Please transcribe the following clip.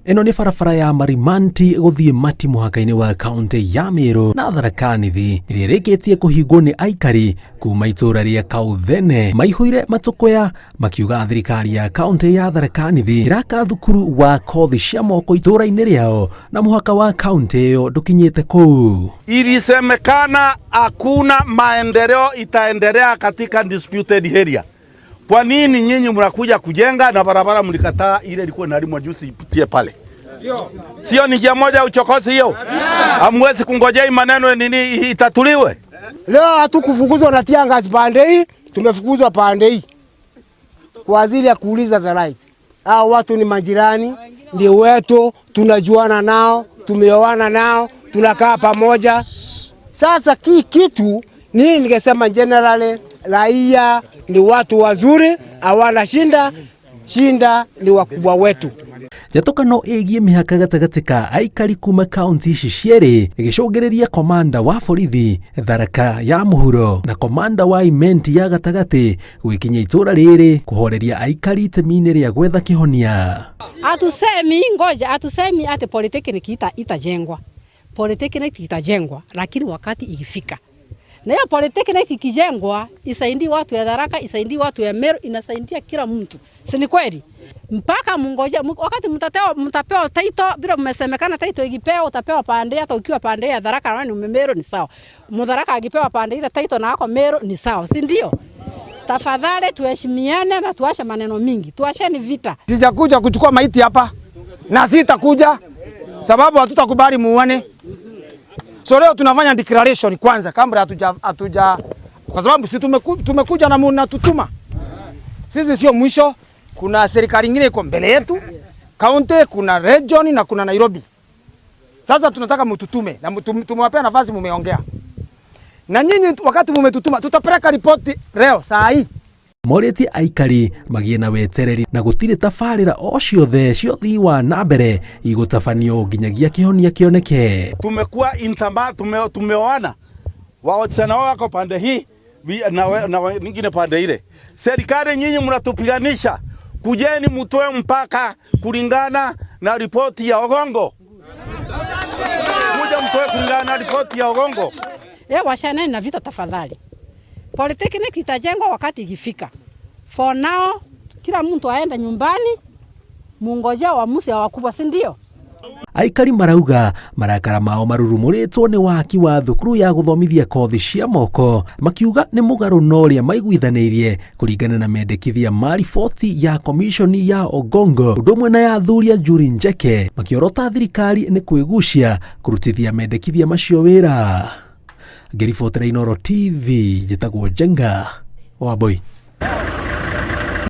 Ino ni barabara ya Marimanti guthie Mati muhaka-ini wa kaunti ya Meru na Tharaka Nithi iria rikitie kuhingwo ni aikari kuma itura ria Kauthene maihuire matukoya makiuga thirikari ya kaunti ya Tharaka Nithi iraka thukuru wa kothi cia moko itura-ini riao na muhaka wa kaunti iyo ndukinyite kuu. Ilisemekana hakuna maendeleo itaendelea katika disputed area. Kwa nini nyinyi mnakuja kujenga na barabara mlikataa ile ilikuwa inalimwa juzi ipitie pale? Sio ni njia moja uchokozi hiyo? Hamwezi kungojea maneno nini itatuliwe? Leo hatukufukuzwa na tiangazi pande hii, tumefukuzwa pande hii. Kwa ajili ya kuuliza the right. Hao watu ni majirani, ndio wetu, tunajuana nao, tumeoana nao, tunakaa pamoja. Sasa kitu ni ningesema generally raia ni watu wazuri, hawana shinda ni wakubwa wetu. Jatokano egie mihaka gatagati ka aikari kuma kaunti ici cieri igicungireria komanda wa borithi Tharaka ya muhuro na komanda wa Imenti ya gatagati gwikinya itura riri kuhoreria aikari itemi-ini ria gwetha kihonia. Hatusemi ati polytechnic itajengwa. Polytechnic itajengwa, lakini wakati ikifika. Na hiyo polytechnic ikijengwa isaidie watu ya Tharaka, isaidie watu ya Meru, inasaidia kila mtu. Si ni kweli? Mpaka mungoja wakati mtapewa taito bila mmesemekana taito ikipewa utapewa pande hata ukiwa pande ya Tharaka na Meru ni sawa. Mtharaka akipewa pande ile taito na yako Meru ni sawa, si ndio? Tafadhali tuheshimiane na tuache maneno mingi. Tuacheni vita. Sijakuja kuchukua maiti hapa na sitakuja sababu hatutakubali muone. So leo tunafanya declaration kwanza kabla hatuja kwa sababu sisi tumekuja na mnatutuma. Sisi sio mwisho, kuna serikali nyingine iko mbele yetu. County, kuna region na kuna Nairobi. Sasa tunataka mtutume na tumewapea nafasi mumeongea. Na nyinyi wakati mumetutuma tutapeleka ripoti leo saa hii. Moreti aikari magie na wetereri na gutire tafarira o ciothe ciothi wa nambere igutafanio nginyagia kihonia kioneke. Tumekuwa tumeoana wasichana wako pande hii na wengine pande ile. Serikali nyinyi mnatupiganisha, kujeni mtoe mpaka kulingana na ripoti ya Ogongo. Kuja mtoe kulingana na ripoti ya Ogongo. Washana na vita tafadhali. Polytechnic itajengwa wakati ikifika. For now, kila mtu aenda nyumbani, mungojea uamuzi wa wakubwa, si ndio? Aikari marauga marakara mao marurumuritwo ni waki wa thukuru ya guthomithia kothi cia moko makiuga ni mugaru no ria maiguithanirie kuringana na mendekithia ma riboti ya komishoni ya Ogongo ndumwe na ya Thuria Njuri Njeke makiorota thirikari ni kwigucia kurutithia mendekithia macio wira. Ngiribotera Inooro TV, njitagwo Jenga Wambui.